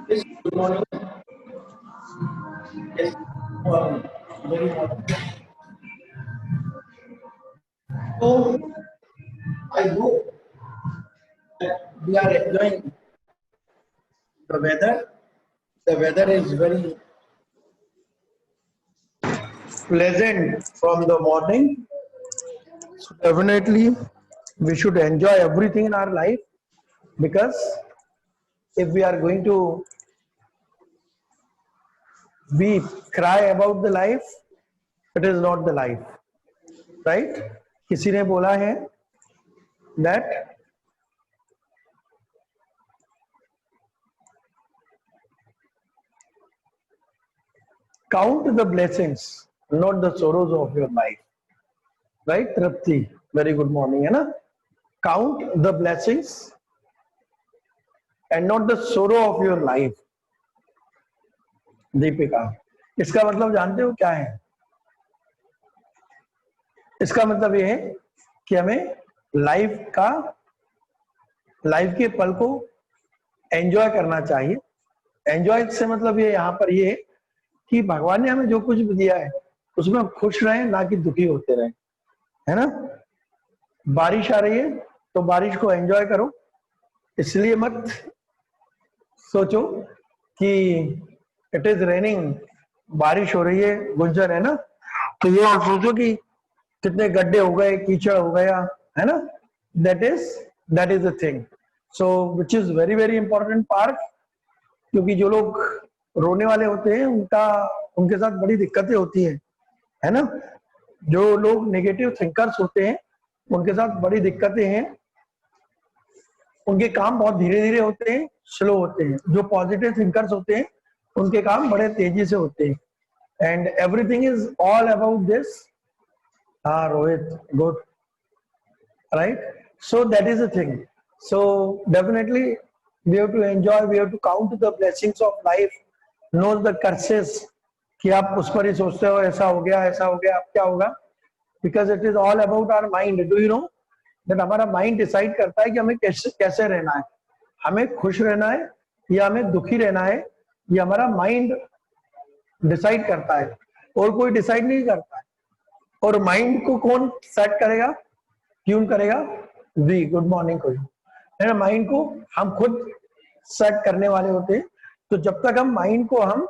Yes, good morning. Yes, very morning. So I hope that we are enjoying the weather. The weather is very pleasant from the morning. So definitely we should enjoy everything in our life, because if we are going to be cry about the life, it is not the life, right? किसी ने बोला है that count the blessings, not the sorrows of your life, right? Trapti, very good morning, है ना? Count the blessings and not the sorrow of your life. Deepika, इसका मतलब जानते हो क्या है? इसका मतलब ये है कि हमें लाइफ के पल को एंजॉय करना चाहिए। एंजॉय से मतलब ये यहाँ पर ये है कि भगवान ने हमें जो कुछ भी दिया है उसमें हम खुश रहें, ना कि दुखी होते रहें, है ना? बारिश आ रही है तो बारिश को एंजॉय करो, इसलिए मत सोचो कि इट इज रेनिंग, बारिश हो रही है, गुंजर है ना, तो ये और सोचो कि कितने गड्ढे हो गए, कीचड़ हो गया, है ना? That is the thing. So which is very very important part, क्योंकि जो लोग रोने वाले होते हैं उनके साथ बड़ी दिक्कतें होती हैं, है ना? जो लोग नेगेटिव थिंकर्स होते हैं उनके साथ बड़ी दिक्कतें हैं, उनके काम बहुत धीरे धीरे होते हैं, स्लो होते हैं। जो पॉजिटिव थिंकर्स होते हैं उनके काम बड़े तेजी से होते हैं, and everything is all about this. हाँ Rohit, good, right? So that is the thing. So definitely we have to enjoy, we have to count the blessings of life, no the curses कि आप उस पर ही सोचते हो ऐसा हो गया, अब क्या होगा, because it is all about our mind. Do you know that हमारा माइंड डिसाइड करता है कि हमें कैसे रहना है, हमें खुश रहना है या हमें दुखी रहना है, ये हमारा माइंड डिसाइड करता है, और कोई डिसाइड नहीं करता है। और माइंड को कौन सेट करेगा, ट्यून करेगा? वी, गुड मॉर्निंग को, है ना? माइंड को हम खुद सेट करने वाले होते हैं। तो जब तक हम माइंड को हम,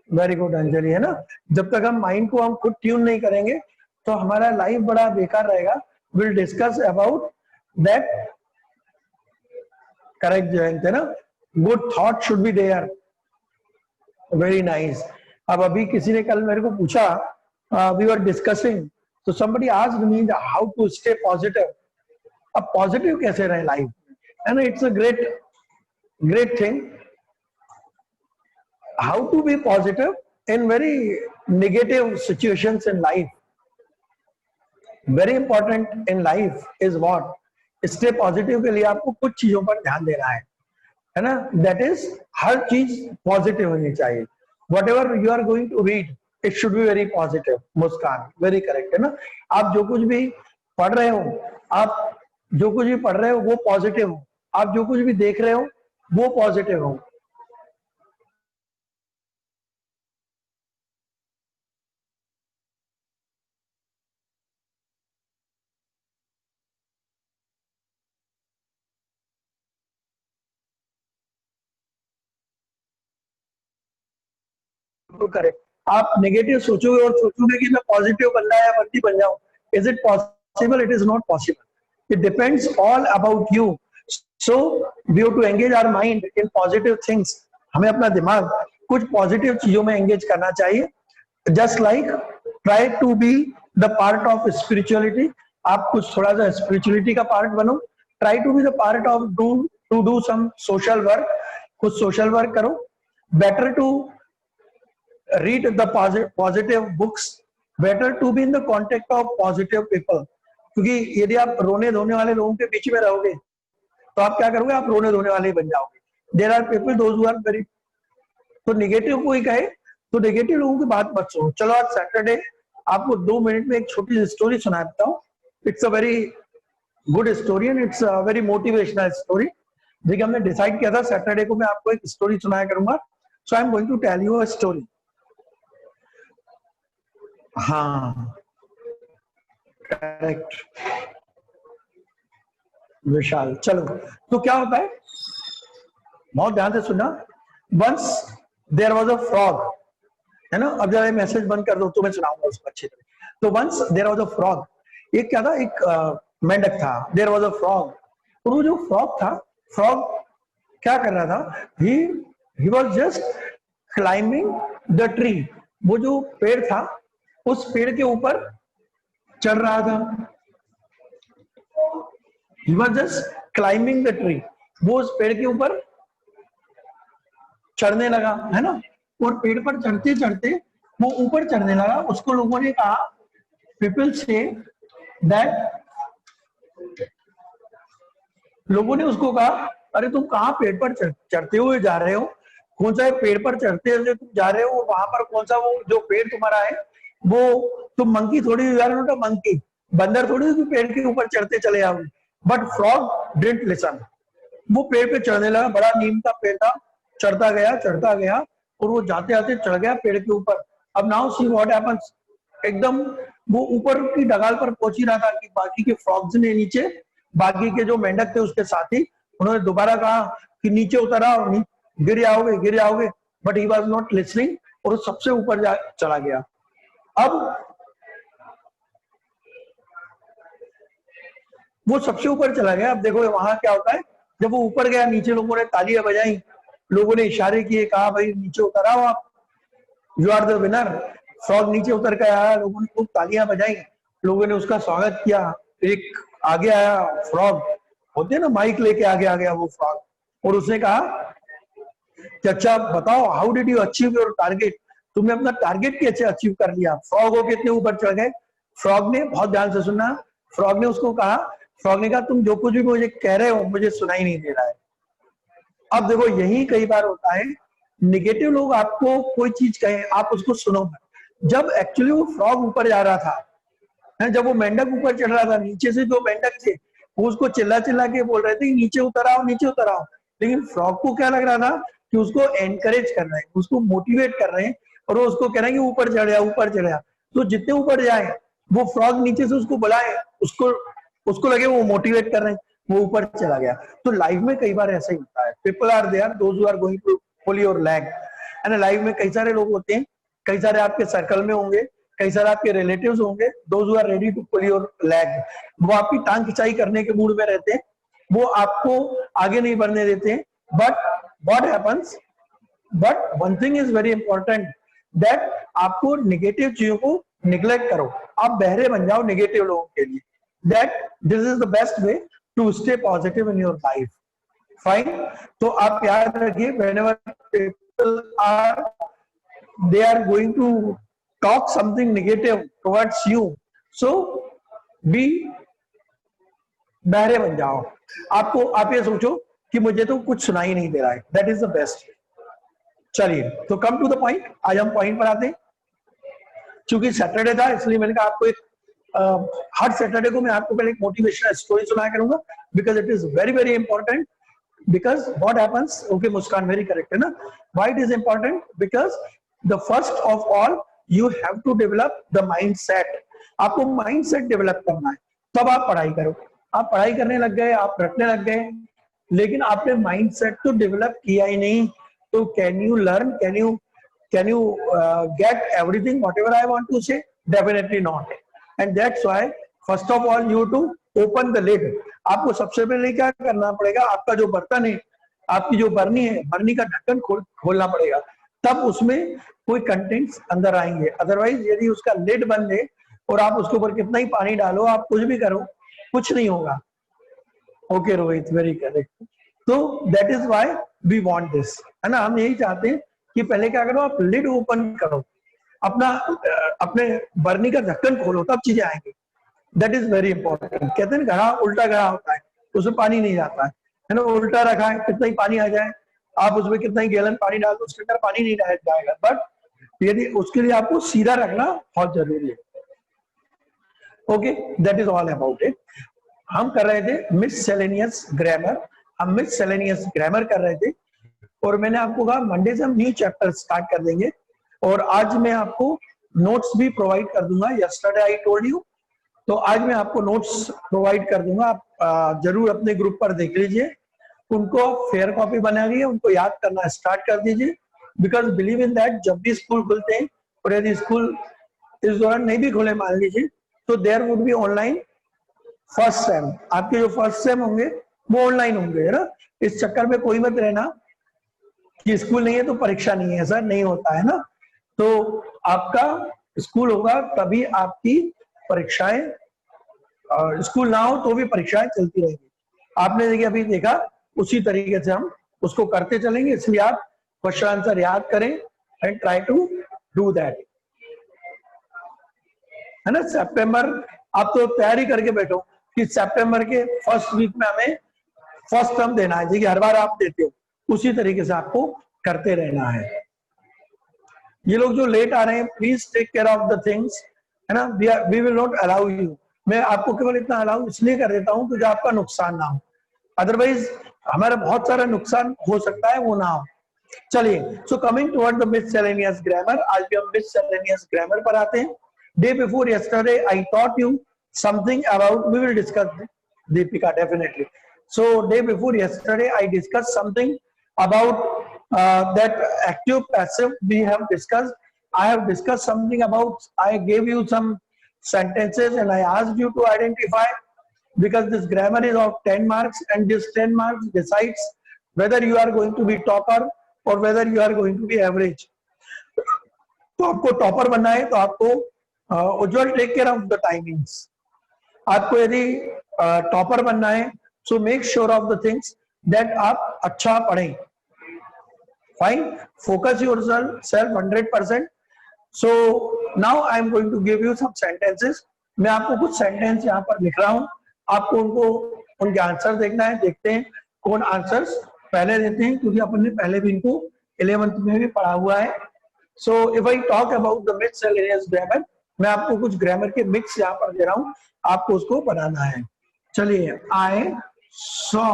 वेरी गुड अंजलि, है ना, जब तक हम माइंड को हम खुद ट्यून नहीं करेंगे तो हमारा लाइफ बड़ा बेकार रहेगा। Will discuss about that, correct Jayant, है ना? Good thought should be there, very nice. अब अभी किसी ने कल मेरे को पूछा, वी वर डिस्कसिंग, तो somebody asked me how to stay positive। अब पॉजिटिव कैसे रहे लाइफ, है ना? It's a great thing, how to be positive in very negative situations in life. Very important in life is what, stay positive के लिए आपको कुछ चीजों पर ध्यान देना है ना? दैट इज, हर चीज पॉजिटिव होनी चाहिए। Whatever you are going to read, it should be very positive. Muskaan, very correct, है ना? आप जो कुछ भी पढ़ रहे हो वो पॉजिटिव हो, आप जो कुछ भी देख रहे हो वो पॉजिटिव हो। करेक्ट, आप नेगेटिव सोचोगे और सोचोगे कि मैं पॉजिटिव बनना है या बंदी बन जाऊं, is it possible? It is not possible. It depends all about you. So we have to engage our mind in positive things. हमें अपना दिमाग कुछ पॉजिटिव चीजों में एंगेज करना चाहिए। Just like try to be the part of spirituality. आप कुछ थोड़ा सा स्पिरिचुअलिटी का पार्ट बनो। Try to be the part of to do some social work, कुछ सोशल वर्क करो। Better to read the positive books, better to be in the contact of positive people। क्योंकि यदि आप रोने धोने वाले लोगों के बीच में रहोगे तो आप क्या करोगे, आप रोने धोने वाले ही बन जाओगे। There are people those who are very, तो नेगेटिव कोई कहे तो नेगेटिव लोगों की बात मत सुनो। चलो आज सैटरडे, आपको 2 मिनट में एक छोटी सी स्टोरी सुना देता हूँ। It's a very good story and it's a very motivational story. देखिए हमने डिसाइड किया था सैटरडे को मैं आपको एक स्टोरी सुनाया करूंगा, so I am going to tell you a story. हाँ करेक्ट विशाल, चलो तो क्या होता है, बहुत ध्यान से सुनना। Once there was a frog, है ना, अब जरा मैसेज बंद कर दो तो मैं सुनाऊंगा उसको अच्छे से। तो once there was a frog, एक क्या था, एक मेंढक था, देयर वाज अ फ्रॉग। और वो जो फ्रॉग था, फ्रॉग क्या कर रहा था, he was just climbing the tree. वो जो पेड़ था उस पेड़ के ऊपर चढ़ रहा था। He was just climbing the tree, वो उस पेड़ के ऊपर चढ़ने लगा, है ना। और पेड़ पर चढ़ते चढ़ते वो ऊपर चढ़ने लगा। उसको लोगों ने कहा, पीपल से दैट, लोगों ने उसको कहा, अरे तुम कहाँ पेड़ पर चढ़ते हुए जा रहे हो, कौन सा पेड़ पर चढ़ते हुए तुम जा रहे हो, वहां पर कौन सा वो जो पेड़ तुम्हारा है वो, तुम मंकी थोड़ी मंकी, बंदर थोड़ी पेड़ के ऊपर चढ़ते चले आओगे। बट फ्रॉग डिडंट लिसन, वो पेड़ पे चढ़ने लगा, बड़ा नीम का पेड़ था, चढ़ता गया और वो जाते जाते चढ़ गया पेड़ के ऊपर। अब नाउ सी व्हाट हैपेंस, एकदम वो ऊपर की डगाल पर पहुंच ही रहा था कि बाकी के फ्रॉग्स ने नीचे, बाकी के जो मेंढक थे उसके साथी, उन्होंने दोबारा कहा कि नीचे उतर आओ, गिर जाओगे, but he was not listening और सबसे ऊपर चला गया। अब वो सबसे ऊपर चला गया। अब देखो वहां क्या होता है, जब वो ऊपर गया नीचे लोगों ने तालियां बजाई, लोगों ने इशारे किए, कहा भाई नीचे उतर आओ आप, you are the winner. Frog नीचे उतर कर आया, लोगों ने खूब तालियां बजाई, लोगों ने उसका स्वागत किया। एक आगे आया फ्रॉग, होते ना माइक लेके आगे आ गया वो फ्रॉग, और उसने कहा कि अच्छा बताओ, how did you achieve your target, तुमने अपना टारगेट कैसे अचीव कर लिया। फ्रॉग हो कितने ऊपर चढ़ गए। फ्रॉग ने, बहुत ध्यान से सुनना, फ्रॉग ने उसको कहा, फ्रॉग ने कहा तुम जो कुछ भी मुझे कह रहे हो मुझे सुनाई नहीं दे रहा है। अब देखो यही कई बार होता है, निगेटिव लोग आपको कोई चीज कहें आप उसको सुनो मत। जब एक्चुअली वो फ्रॉग ऊपर जा रहा था, जब वो मेंढक ऊपर चढ़ रहा था, नीचे से जो मेंढक थे वो उसको चिल्ला चिल्ला के बोल रहे थे नीचे उतर आओ, नीचे उतर आओ। लेकिन फ्रॉग को क्या लग रहा था कि उसको एनकरेज कर रहे हैं, उसको मोटिवेट कर रहे हैं, और वो उसको कह रहे हैं कि ऊपर चढ़ जा, ऊपर चढ़ जा। तो जितने ऊपर जाए वो फ्रॉग नीचे से उसको बुलाए, उसको उसको लगे वो मोटिवेट कर रहे हैं, वो ऊपर चला गया। तो लाइफ में कई बार ऐसा ही होता है, people are there those who are going to pull your leg. And life में कई सारे लोग होते हैं, कई सारे आपके सर्कल में होंगे, कई सारे आपके रिलेटिव्स होंगे, those who are ready to pull your leg. वो आपकी टांग खिंचाई करने के मूड में रहते हैं, वो आपको आगे नहीं बढ़ने देते हैं। But what happens, but one thing is very important, that आपको नेगेटिव चीजों को निग्लेक्ट करो, आप बहरे बन जाओ नेगेटिव लोगों के लिए। That this is the best way to stay positive in your life. Fine, तो आप याद रखिए, whenever people are, they are going to talk something negative towards you, so be, बहरे बन जाओ। आपको, आप ये सोचो कि मुझे तो कुछ सुनाई नहीं दे रहा है, दैट इज द बेस्ट। चलिए तो कम टू द पॉइंट, आज हम पॉइंट पर आते हैं। क्योंकि सैटरडे था इसलिए मैंने कहा आपको एक, हर सैटरडे को मैं आपको पहले एक मोटिवेशनल स्टोरी सुनाया करूंगा, because it is very very important. Because what happens, okay Muskan very correct है ना, why it is important, because the first of all you have to develop the mindset, आपको mindset develop करना है, तब आप पढ़ाई करो। आप पढ़ाई करने लग गए, आप रटने लग गए, लेकिन आपने mindset तो develop किया ही नहीं, तो can you learn, can you get everything whatever I want to say? Definitely not. And that's why first of all you to open the lid। आपको सबसे पहले क्या करना पड़ेगा, आपका जो बर्तन है, आपकी जो बर्नी है, बर्नी का ढक्कन खोलना पड़ेगा, तब उसमें कोई कंटेंट्स अंदर आएंगे। अदरवाइज यदि उसका लिड बंद है और आप उसके ऊपर कितना ही पानी डालो, आप कुछ भी करो, कुछ नहीं होगा। Okay Rohit, very correct. तो that is why we want this, है ना, हम यही चाहते हैं कि पहले क्या करो, आप लिड ओपन करो, अपना अपने बर्नी का ढक्कन खोलो, तब चीजें आएंगी। That is very important. कहते हैं घड़ा उल्टा घड़ा होता है, उसमें पानी नहीं जाता है ना, उल्टा रखा है, कितना ही पानी आ जाए, आप उसमें कितना ही गैलन पानी डाल दो, उसके अंदर पानी नहीं जाएगा। बट यदि उसके लिए आपको सीधा रखना बहुत जरूरी है। Okay, that is all about it. हम कर रहे थे मिससेलेनियस ग्रामर, हम मिससेलेनियस ग्रामर कर रहे थे, और मैंने आपको कहा मंडे से हम न्यू चैप्टर स्टार्ट कर देंगे, और आज मैं आपको नोट्स भी प्रोवाइड कर दूंगा। यस्टरडे आई टोल्ड यू, तो आज मैं आपको नोट्स प्रोवाइड कर दूंगा, आप जरूर अपने ग्रुप पर देख लीजिए, उनको फेयर कॉपी बना लीजिए, उनको याद करना स्टार्ट कर दीजिए। बिकॉज बिलीव इन दैट, जब भी स्कूल खुलते हैं, और यदि स्कूल इस दौरान नहीं भी खुले मान लीजिए, तो there would be online first same, आपके जो फर्स्ट सेम होंगे वो ऑनलाइन होंगे, है ना। इस चक्कर में कोई मत रहना कि स्कूल नहीं है तो परीक्षा नहीं है, ऐसा नहीं होता है ना। तो आपका स्कूल होगा तभी आपकी परीक्षाएं, स्कूल ना हो तो भी परीक्षाएं चलती रहेंगी। आपने देखिए अभी देखा, उसी तरीके से हम उसको करते चलेंगे, इसलिए आप क्वेश्चन आंसर याद करें and try to do that, है ना। सितंबर आप तो तैयारी करके बैठो कि सितंबर के फर्स्ट वीक में हमें फर्स्ट टर्म देना है, जी हर बार आप देते हो, उसी तरीके से आपको करते रहना है। ये लोग जो लेट आ रहे हैं, please take care of the things, है ना। We will not allow you, मैं आपको केवल इतना अलाउ इसलिए कर देता हूँ कि जो आपका नुकसान ना हो, अदरवाइज हमारा बहुत सारा नुकसान हो सकता है, वो ना हो। चलिए, so coming toward the miscellaneous grammar, आज भी हम मिससेलेनियस ग्रामर पर आते हैं। Day before yesterday I taught you something about, we will discuss Deepika definitely. So day before yesterday I discussed something about that active passive we have discussed. I have discussed something about, I gave you some sentences and I asked you to identify, because this grammar is of 10 marks and this 10 marks decides whether you are going to be topper or whether you are going to be average. तो आपको topper बनना है तो आपको Ujjwal take care of the timings. आपको यदि topper बनना है, so make sure of the things that आप अच्छा पढ़ें। Fine, focus yourself 100%। So now I am going to give you some sentences. मैं आपको कुछ सेंटेंस यहाँ पर लिख रहा हूँ, आपको उनको उनके आंसर देखना है। देखते हैं कौन आंसर्स पहले देते हैं, क्योंकि अपन ने पहले भी इनको 11th में भी पढ़ा हुआ है। So if I talk about the miscellaneous grammar, मैं आपको कुछ ग्रामर के मिक्स यहाँ पर दे रहा हूँ, आपको उसको बनाना है। चलिए, I saw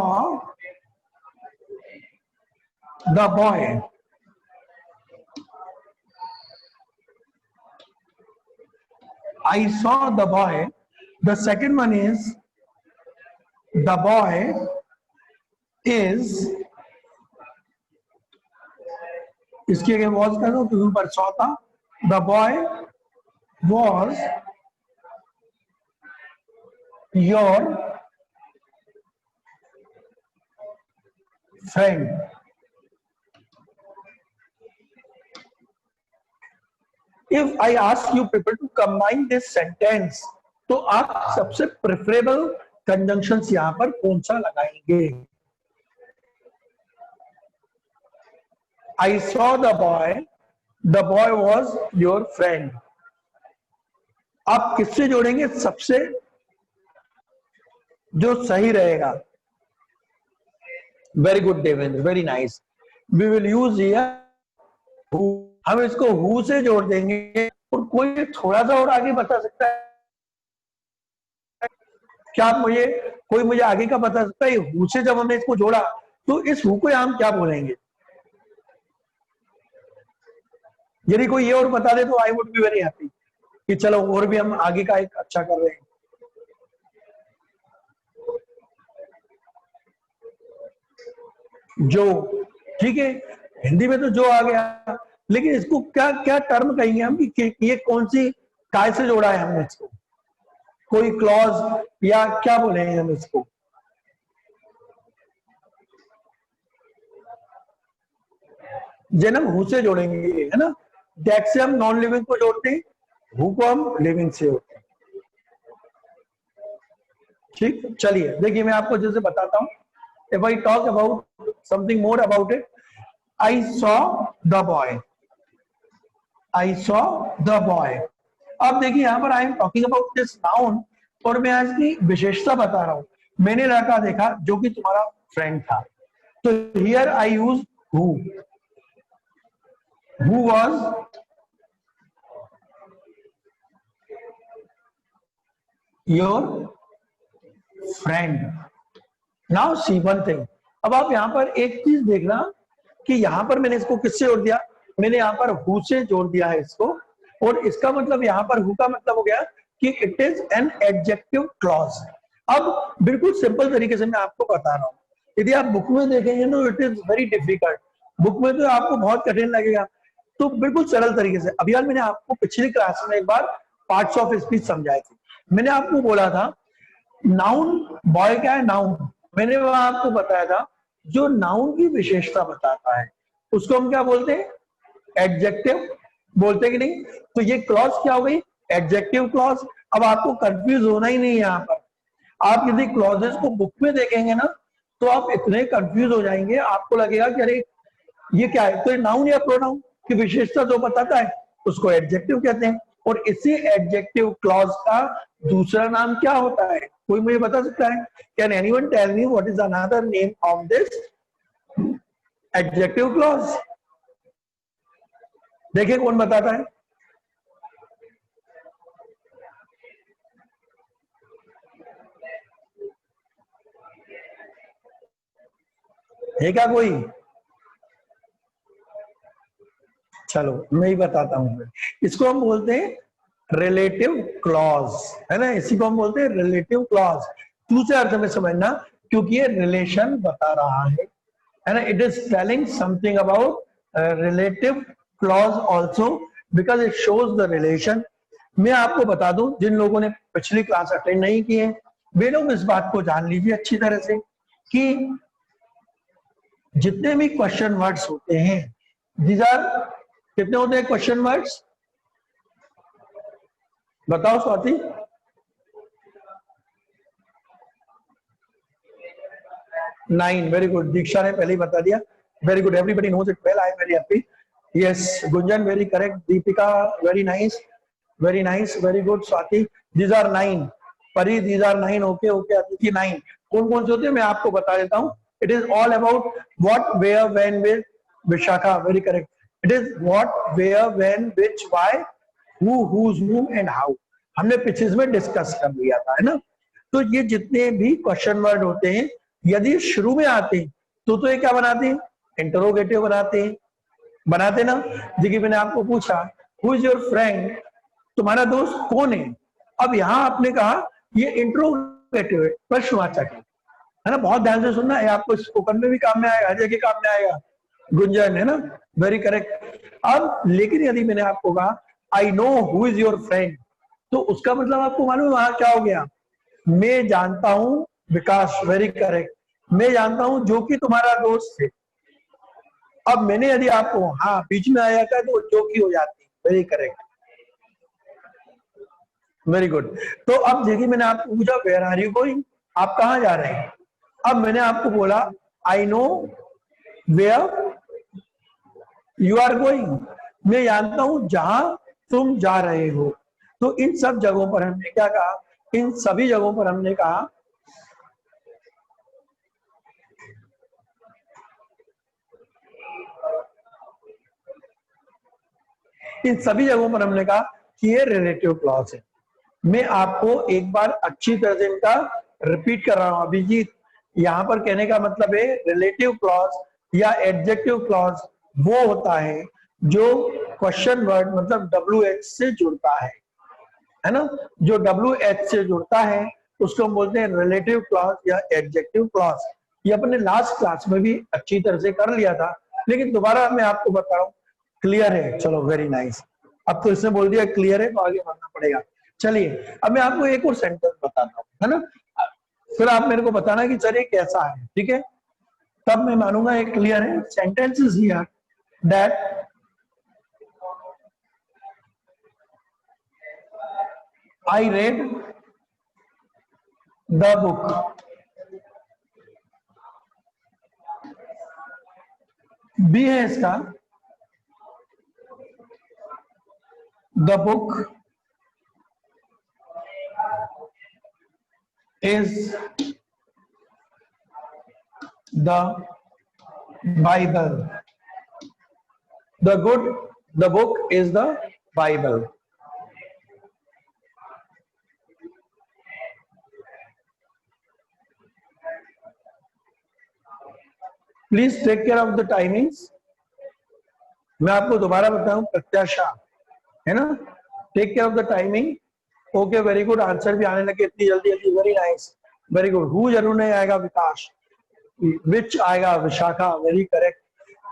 the boy, I saw the boy. The second one is the boy is, इसके आगे was कर दो क्योंकि ऊपर saw था। The boy was your friend. If I ask you people to combine this sentence, तो आप सबसे प्रेफरेबल कंजंक्शंस यहां पर कौन सा लगाएंगे? I saw the boy was your friend. आप किससे जोड़ेंगे? सबसे जो सही रहेगा। Very good Devendra, very nice. We will use here who, हम इसको हु से जोड़ देंगे। और कोई थोड़ा सा और आगे बता सकता है क्या? आप मुझे, कोई मुझे आगे का बता सकता है हु से जब हमने इसको जोड़ा तो इस हु को हम क्या बोलेंगे? यदि कोई ये और बता दे तो I would be very happy कि चलो और भी हम आगे का एक अच्छा कर रहे हैं। जो, ठीक है, हिंदी में तो जो आ गया, लेकिन इसको क्या क्या टर्म कहेंगे हम कि ये कौन सी काय से जोड़ा है हमने इसको? कोई क्लॉज या क्या बोलेंगे हम इसको? जन्म हु से जोड़ेंगे, है ना। दैट से हम नॉन लिविंग को जोड़ते हैं, हु को हम लिविंग से जोड़ते हैं। ठीक, चलिए देखिए मैं आपको जैसे बताता हूं। If I talk about something more about it, I saw the boy, I saw the boy. अब देखिए यहां पर आई am talking about this noun, और मैं आज की विशेषता बता रहा हूं। मैंने लड़का देखा जो कि तुम्हारा फ्रेंड था, तो here I use who. Who was your friend. Now see one thing, अब आप यहाँ पर एक चीज देखना कि यहाँ पर मैंने इसको किससे जोड़ दिया, मैंने यहाँ पर हु से जोड़ दिया है इसको, और इसका मतलब यहाँ पर हु का मतलब हो गया कि it is an adjective clause. अब बिल्कुल सिंपल तरीके से मैं आपको बता रहा हूँ, यदि आप बुक में देखेंगे ना it is very difficult, book में तो आपको बहुत कठिन लगेगा, तो बिल्कुल सरल तरीके से। अभी यार मैंने आपको पिछली क्लास में एक बार पार्ट्स ऑफ स्पीच समझाए थे, मैंने आपको बोला था नाउन, बॉय क्या है नाउन, मैंने वहां आपको बताया था जो नाउन की विशेषता बताता है उसको हम क्या बोलते हैं, एडजेक्टिव बोलते कि नहीं। तो ये क्लॉज क्या हो गई, एडजेक्टिव क्लॉज। अब आपको कंफ्यूज होना ही नहीं यहाँ पर, आप यदि क्लॉजेस को बुक में देखेंगे ना तो आप इतने कंफ्यूज हो जाएंगे, आपको लगेगा कि अरे ये क्या है, तो ये नाउन या प्रोनाउन की विशेषता जो बताता है उसको एडजेक्टिव कहते हैं। और इसी एडजेक्टिव क्लॉज का दूसरा नाम क्या होता है, कोई मुझे बता सकता है, can anyone tell me what is another name of this adjective clause? देखिए कौन बताता है। है क्या कोई? चलो मैं ही बताता हूं, इसको हम बोलते हैं रिलेटिव क्लॉज, है ना, इसी को हम बोलते हैं रिलेटिव क्लॉज। दूसरे अर्थ में समझना, क्योंकि ये रिलेशन बता रहा है ना, it is telling something about relative clause also because it shows the relation. मैं आपको बता दूं, जिन लोगों ने पिछली क्लास अटेंड नहीं की है वे लोग इस बात को जान लीजिए अच्छी तरह से कि जितने भी क्वेश्चन वर्ड्स होते हैं, दीज आर, कितने होते हैं क्वेश्चन वर्ड्स, बताओ स्वाति? 9, वेरी गुड, दीक्षा ने पहले ही बता दिया, very good, everybody knows it well, I am very happy. Yes Gunjan very correct, Deepika very nice, very nice, very good Swati, these are 9, Pari these are 9, okay okay, अतिथि 9। कौन कौन से होते हैं मैं आपको बता देता हूँ, it is all about what where when with, Vishakha very correct, it is what where when which why who whose whom and how, हमने पिछले में डिस्कस कर लिया था, है ना। तो ये जितने भी क्वेश्चन वर्ड होते हैं यदि शुरू में आते हैं तो ये क्या बनाते हैं, इंटरोगेटिव बनाते हैं, बनाते ना। देखिए मैंने आपको पूछा हु इज योर फ्रेंड, तुम्हारा दोस्त कौन है, अब यहां आपने कहा ये इंट्रोगेटिव है, प्रश्नवाचक है ना, बहुत ध्यान से सुनना है, आपको स्पोकन में भी काम में आएगा, हर जगह काम में आएगा, गुंजन है ना, वेरी करेक्ट। अब लेकिन यदि मैंने आपको कहा I know who is your friend, तो उसका मतलब आपको मालूम है वहां क्या हो गया, मैं जानता हूं, विकास वेरी करेक्ट, मैं जानता हूं जो कि तुम्हारा दोस्त है। अब मैंने यदि आपको हाँ बीच में आया था तो जो की हो जाती, वेरी करेक्ट, वेरी गुड। तो अब देखिए मैंने आपको पूछा वेयर आर यू गोइंग, आप कहाँ जा रहे हैं, अब मैंने आपको बोला I know where you are going, मैं जानता हूं जहां तुम जा रहे हो। तो इन सब जगहों पर हमने क्या कहा, इन सभी जगहों पर हमने कहा, इन सभी जगहों पर हमने कहा कि ये रिलेटिव क्लॉज है। मैं आपको एक बार अच्छी तरह से इनका रिपीट कर रहा हूं अभिजीत, यहां पर कहने का मतलब है रिलेटिव क्लॉज या एडजेक्टिव क्लॉज वो होता है जो क्वेश्चन वर्ड मतलब WH से जुड़ता है ना, जो WH से जुड़ता है उसको हम बोलते हैं रिलेटिव क्लॉज या एडजेक्टिव क्लॉज। ये अपने लास्ट क्लास में भी अच्छी तरह से कर लिया था, लेकिन दोबारा मैं आपको बता रहा हूँ, क्लियर है, चलो वेरी नाइस, अब तो इसने बोल दिया क्लियर है तो आगे बढ़ना पड़ेगा। चलिए अब मैं आपको एक और सेंटेंस बताता हूँ, है ना, फिर आप मेरे को बताना कि सर ये कैसा है, ठीक है, तब मैं मानूंगा ये क्लियर है। Sentence is here that I read the book, B है इसका, the book is the Bible. The book is the Bible. Please take care of the timings. मैं आपको दोबारा बताऊं, प्रत्याशा है ना, take care of the timing. Okay very good, answer भी आने लगे इतनी जल्दी जल्दी, very nice, very good. Who जरूर नहीं आएगा, विकास। विच आएगा, विशाखा, वेरी करेक्ट,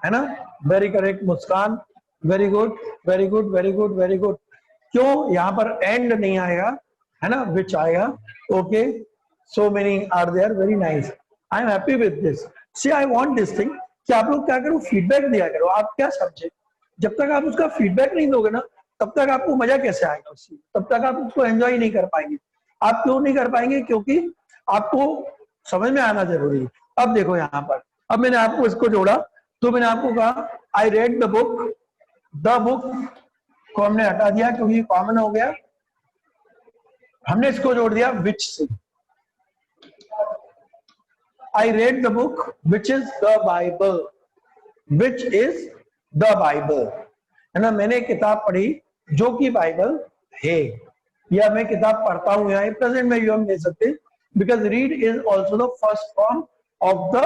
है ना, very correct. Muskan, very good very good very good very good. क्यों यहाँ पर एंड नहीं आएगा, है ना, विच आएगा। Okay, so many are there, very nice, I am happy with this. See I want this thing कि आप लोग क्या करो, फीडबैक दिया करो। आप क्या समझे, जब तक आप उसका फीडबैक नहीं दोगे ना, तब तक आपको मजा कैसे आएगा उससे, तब तक आप उसको एंजॉय नहीं कर पाएंगे। आप क्यों नहीं कर पाएंगे, क्योंकि आपको समझ में आना जरूरी है। अब देखो यहाँ पर, अब मैंने आपको इसको जोड़ा, तो मैंने आपको कहा आई read the book, the book को हमने हटा दिया क्योंकि कॉमन हो गया, हमने इसको जोड़ दिया विच से। आई read the book which is the Bible, which is the Bible, है ना, मैंने किताब पढ़ी जो कि बाइबल है, या मैं किताब पढ़ता हूं, या प्रेजेंट में हम ले सकते, because read is also the first form of the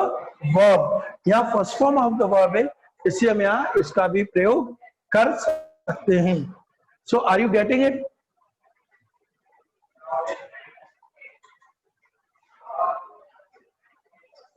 verb, यहाँ first form of the verb है, इसलिए हम यहाँ इसका भी प्रयोग कर सकते हैं। सो आर यू गेटिंग इट?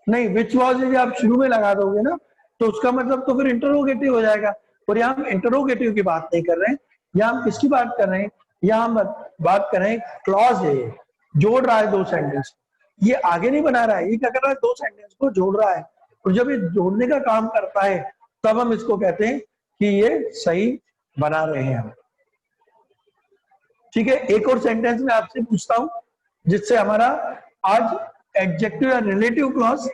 नहीं, विच वॉज यदि आप शुरू में लगा दोगे ना, तो उसका मतलब तो फिर इंटरोगेटिव हो जाएगा, और यहाँ हम इंटरोगेटिव की बात नहीं कर रहे हैं, यहाँ हम किसकी बात कर रहे हैं, यहाँ हम बात कर रहे हैं क्लॉज है, जोड़ रहा है दो सेंटेंस, ये आगे नहीं बना रहा है, ये क्या कर रहा है, दो सेंटेंस को जोड़ रहा है, और जब ये जोड़ने का काम करता है तब हम इसको कहते हैं कि ये सही बना रहे हैं हम। ठीक है, एक और सेंटेंस में आपसे पूछता हूं, जिससे हमारा आज एडजेक्टिव या रिलेटिव क्लॉज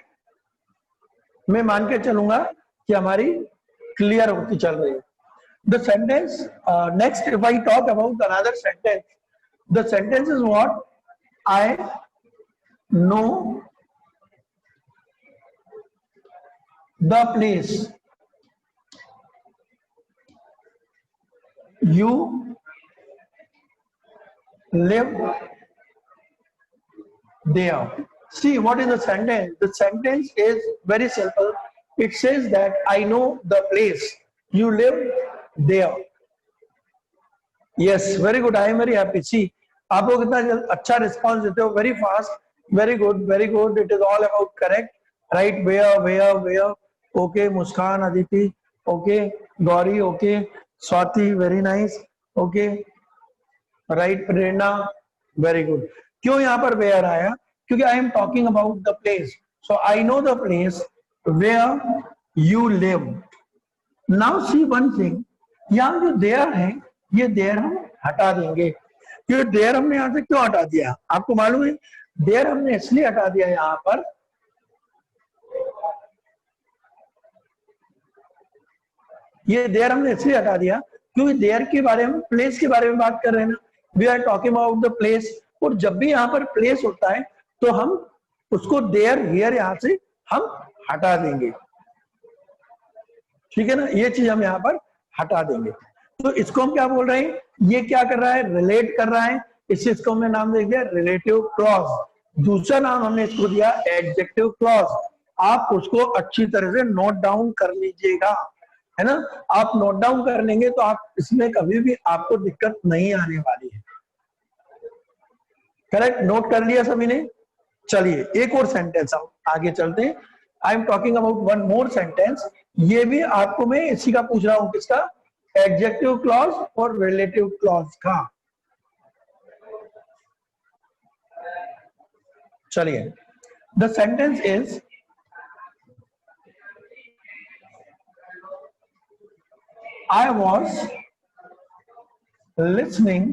मैं मान के चलूंगा कि हमारी क्लियर होती चल रही है। The sentence next, if I talk about another sentence, the sentence is what, I know the place you live there. See, what is the sentence? The sentence is very simple. It says that I know the place. You live there. Yes, very good. I am very happy. See, आप लोग इतना अच्छा response देते हो, very fast, very good very good. It is all about correct, right, where where where. Okay, Muskaan, Aditi, okay, Gauri, okay, Swati, very nice, okay, right, Prerna, very good. क्यों यहाँ पर where आया, क्योंकि I am talking about the place, so I know the place where you live. Now see one thing, यहाँ जो there है, ये there हम हटा देंगे। ये देयर हमने यहाँ से क्यों हटा दिया, आपको मालूम है? देयर हमने इसलिए हटा दिया यहाँ पर, ये देयर हमने इसलिए हटा दिया क्योंकि देयर के बारे में, प्लेस के बारे में बात कर रहे हैं ना, we are talking about the place, और जब भी यहाँ पर प्लेस होता है तो हम उसको देयर हियर यहाँ से हम हटा देंगे। ठीक है ना, ये चीज हम यहाँ पर हटा देंगे। तो इसको हम क्या बोल रहे हैं, ये क्या कर रहा है, रिलेट कर रहा है, इसको हमने नाम दे दिया रिलेटिव क्लॉज। दूसरा नाम हमने इसको दिया एडजेक्टिव क्लॉज। आप उसको अच्छी तरह से नोट डाउन कर लीजिएगा, है ना, आप नोट डाउन कर लेंगे तो आप इसमें कभी भी आपको दिक्कत नहीं आने वाली है। करेक्ट, नोट कर लिया सभी ने? चलिए एक और सेंटेंस हम आगे चलते हैं। आई am talking about one more sentence, ये भी आपको मैं इसी का पूछ रहा हूं, किसका, एडजेक्टिव क्लॉज और रिलेटिव क्लॉज का। चलिए, the sentence is I was listening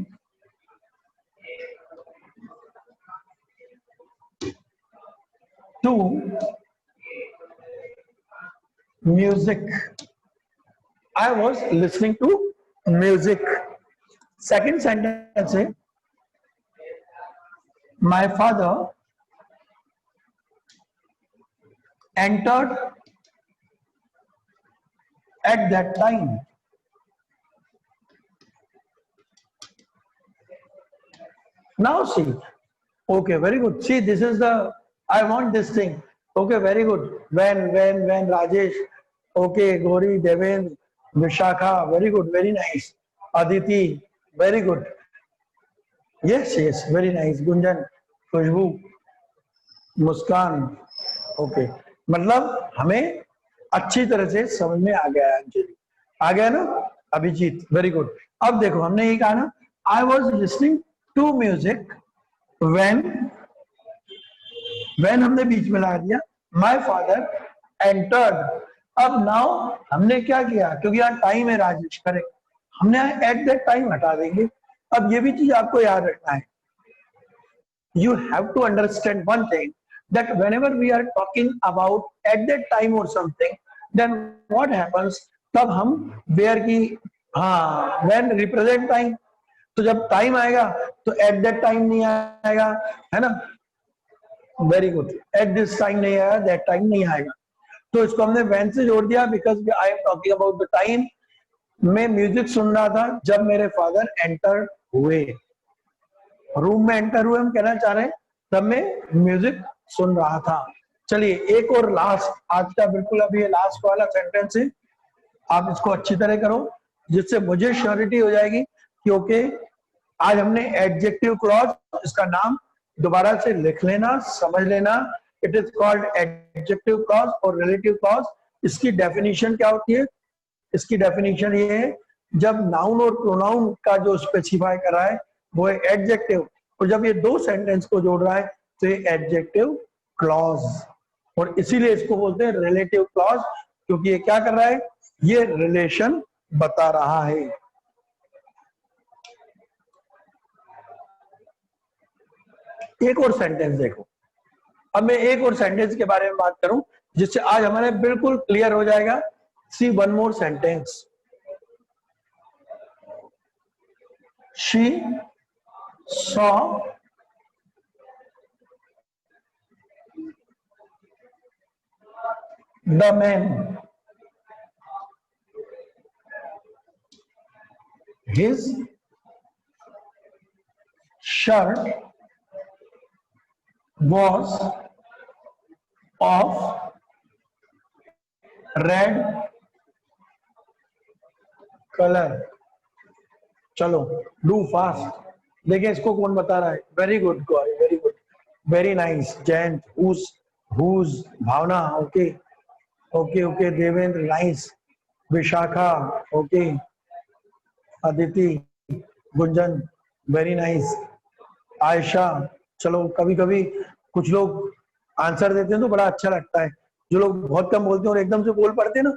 to music. I was listening to music. Second sentence is my father entered at that time. Now see, okay, very good. See, this is the, I want this thing. Okay very good. when Rajesh, okay Gauri, Devendra, Vishakha, very good, very nice. Aditi, very good, yes yes, very nice. Gunjan, Khushboo, Muskaan, okay. मतलब हमें अच्छी तरह से समझ में आ गया है। अंजलि आ गया ना? Abhijeet, very good. अब देखो हमने ये कहा ना, I was listening to music when हमने बीच में लगा दिया, माई फादर एंटर्ड। अब नाउ हमने क्या किया, क्योंकि यहाँ टाइम है राजेश, करेक्ट, हमने एट दैट टाइम हटा देंगे। अब ये भी चीज आपको याद रखना है, you have to understand one thing, that whenever we are talking about at that time or something, then what happens, तब हम where की, हाँ, when represent time, तो जब टाइम आएगा तो एट दैट टाइम नहीं आएगा, है ना? Very good, at this time नहीं आएगा, दैट टाइम नहीं आएगा, तो इसको हमने when से जोड़ दिया, because I am talking about the time. मैं म्यूजिक सुन रहा था जब मेरे फादर एंटर हुए, रूम में एंटर हुए हम कहना चाह रहे हैं, तब मैं म्यूजिक सुन रहा था। चलिए एक और लास्ट, आज का बिल्कुल अभी ये लास्ट वाला सेंटेंस है, आप इसको अच्छी तरह करो जिससे मुझे श्योरिटी हो जाएगी कि ओके, आज हमने एडजेक्टिव क्लॉज, इसका नाम दोबारा से लिख लेना, समझ लेना। It is called adjective clause और रिलेटिव क्लॉज। इसकी डेफिनेशन क्या होती है? इसकी डेफिनेशन ये है, जब नाउन और प्रोनाउन का जो स्पेसिफाई कर रहा है वो है एडजेक्टिव, और जब ये दो सेंटेंस को जोड़ रहा है तो ये एडजेक्टिव क्लॉज, और इसीलिए इसको बोलते हैं रिलेटिव क्लॉज, क्योंकि ये क्या कर रहा है, ये रिलेशन बता रहा है। एक और सेंटेंस देखो, अब मैं एक और सेंटेंस के बारे में बात करूं जिससे आज हमारे बिल्कुल क्लियर हो जाएगा। See one more sentence, she saw the man, his shirt was of red color। चलो डू फास्ट, देखिए इसको कौन बता रहा है? Very good guy, very good, very nice. Jayant, whose, Bhavna, okay okay okay, Devendra, nice. Vishakha, okay, Aditi, Gunjan, very nice. Aisha, चलो कभी कभी कुछ लोग आंसर देते हैं तो बड़ा अच्छा लगता है, जो लोग बहुत कम बोलते हैं और एकदम से बोल पड़ते हैं ना,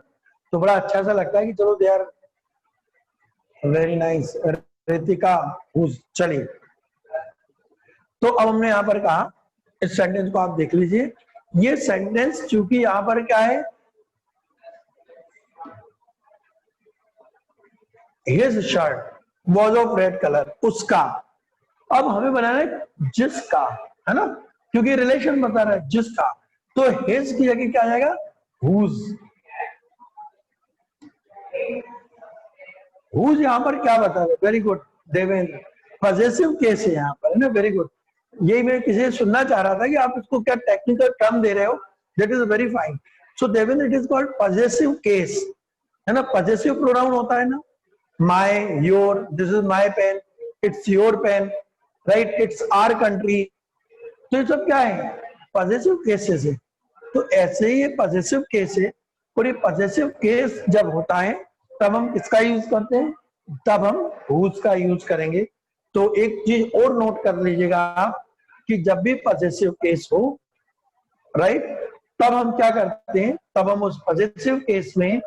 तो बड़ा अच्छा सा लगता है कि चलो they are very nice. Ritika, चलिए, तो अब हमने यहाँ पर कहा, इस सेंटेंस को आप देख लीजिए, ये सेंटेंस चूंकि यहाँ पर क्या है, his shirt was of red colour, उसका। अब हमें बनाना है जिसका, है ना, क्योंकि रिलेशन बता रहा है जिसका, तो हिज की जगह क्या आ जाएगा? हुज। हुज यहां पर क्या बता रहा है? Very good Devendra, possessive case है यहाँ पर, है ना, वेरी गुड। यही मैं किसी से सुनना चाह रहा था कि आप इसको क्या टेक्निकल टर्म दे रहे हो, that is very fine. So Devendra, it is called possessive case, है ना, पॉजेसिव प्रोनाउन होता है ना, my, your, this is my pen, it's your pen, right, it's our country, तो ये सब क्या है? पॉजेसिव केसेस है। तो ऐसे ही ये पॉजेसिव केस है, और ये पॉजेसिव केस जब होता है तब हम किसका यूज करते हैं? तब हम हुज का यूज करेंगे। तो एक चीज और नोट कर लीजिएगा आप, कि जब भी पॉजेसिव केस हो, राइट, तब हम क्या करते हैं? तब हम उस पॉजेसिव केस में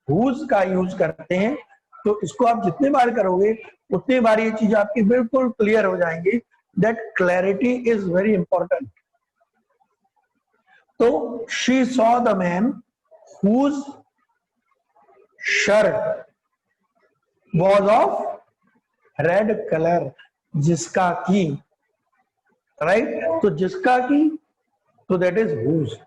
हुज का यूज करते हैं। तो इसको आप जितनी बार करोगे उतनी बार ये चीज आपकी बिल्कुल क्लियर हो जाएंगी। That clarity is very important. तो she saw the man whose shirt was of red colour, जिसका की, राइट, तो जिसका की, तो दैट इज हुज।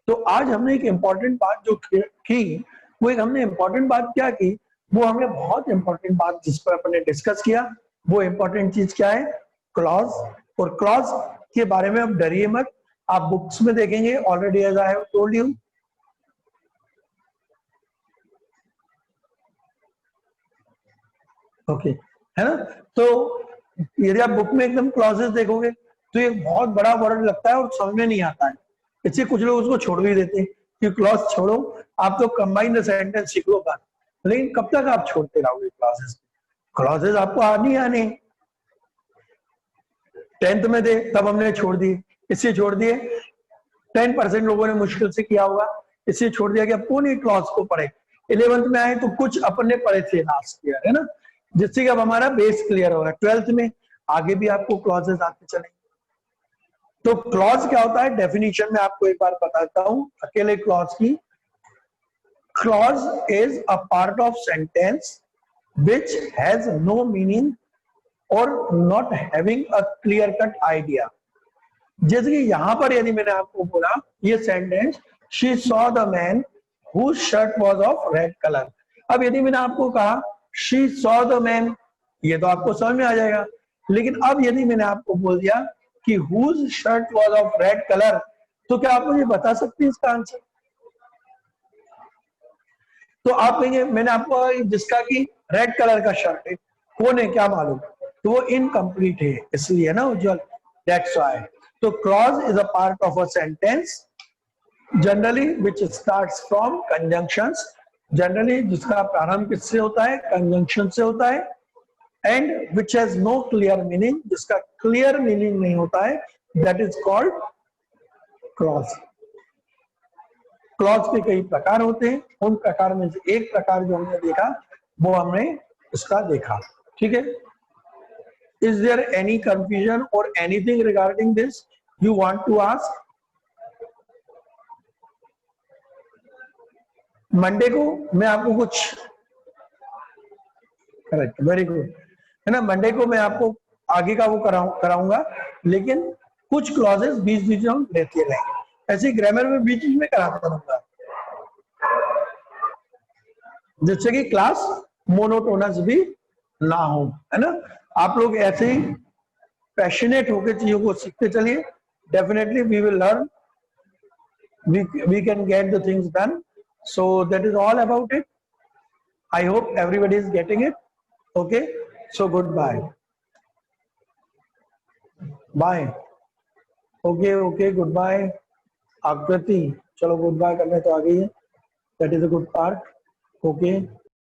तो आज हमने एक इंपॉर्टेंट बात जो की, वो एक हमने इंपॉर्टेंट बात क्या की, वो हमने बहुत इंपॉर्टेंट बात जिस पर अपने डिस्कस किया, वो इंपॉर्टेंट चीज क्या है? क्लॉज। और क्लॉज के बारे में अब डरिए मत, आप बुक्स में देखेंगे already as I have told you. Okay, है ना। तो यदि आप बुक में एकदम क्लॉजेस देखोगे तो ये बहुत बड़ा वर्ड लगता है और समझ में नहीं आता है, इससे कुछ लोग उसको छोड़ भी देते हैं कि क्लॉज छोड़ो, आप तो कंबाइंड सेंटेंस सीख लो बात। लेकिन कब तक आप छोड़ते रहोगे क्लॉजेस? क्लॉजेस आपको आने 10th में थे तब हमने छोड़ दिए, इससे छोड़ दिए। 10% लोगों ने मुश्किल से किया होगा, इससे छोड़ दिया कि अब कौन ये क्लॉज को पढ़े। 11th में आए तो कुछ अपने पढ़े थे लास्ट ईयर, है ना, जिससे कि अब हमारा बेस क्लियर होगा। 12th में आगे भी आपको क्लॉजेस आते चलेंगे। तो क्लॉज क्या होता है, डेफिनेशन में आपको एक बार बताता हूं अकेले क्लॉज की। Clause is a part of sentence which has no meaning और not having a clear cut idea. जैसे कि यहां पर यदि मैंने आपको बोला ये sentence, she saw the man whose shirt was of red colour. अब यदि मैंने आपको कहा शी सॉ द मैन, ये तो आपको समझ में आ जाएगा। लेकिन अब यदि मैंने आपको बोल दिया कि whose shirt was of red colour, तो क्या आप मुझे बता सकते हैं इसका आंसर? तो आप कहेंगे मैंने आपको जिसका कि रेड कलर का शर्ट है कौन है क्या मालूम, तो वो इनकम्प्लीट है, इसलिए ना उज्जवल, दैट्स व्हाई। तो clause is a part of a sentence generally which starts from conjunctions, generally जिसका प्रारंभ किससे होता है, कंजंक्शन से होता है, and which has no clear meaning, जिसका क्लियर मीनिंग नहीं होता है, that is called clause. Clause के कई प्रकार होते हैं, उन प्रकार में से एक प्रकार जो हमने देखा वो हमने इसका देखा, ठीक है। इज देयर एनी कंफ्यूजन और anything regarding this you want to ask? Monday को मैं आपको कुछ, करेक्ट, वेरी गुड, है ना, मंडे को मैं आपको आगे का वो कराऊंगा, लेकिन कुछ क्लॉजेस बीच बीच में हम लेते रहेंगे, ऐसे ग्रामर में बीच बीच में कराता रहूंगा, जिससे कि क्लास मोनोटोनस भी ना हो, है ना। आप लोग ऐसे ही पैशनेट होकर चीजों को सीखते चलिए, definitely we will learn, we can get the things done. So that is all about it. I hope everybody is getting it. Okay, so goodbye, bye, okay, goodbye। आकृति चलो गुड बाय करने तो आ गई है, that is a good part, okay.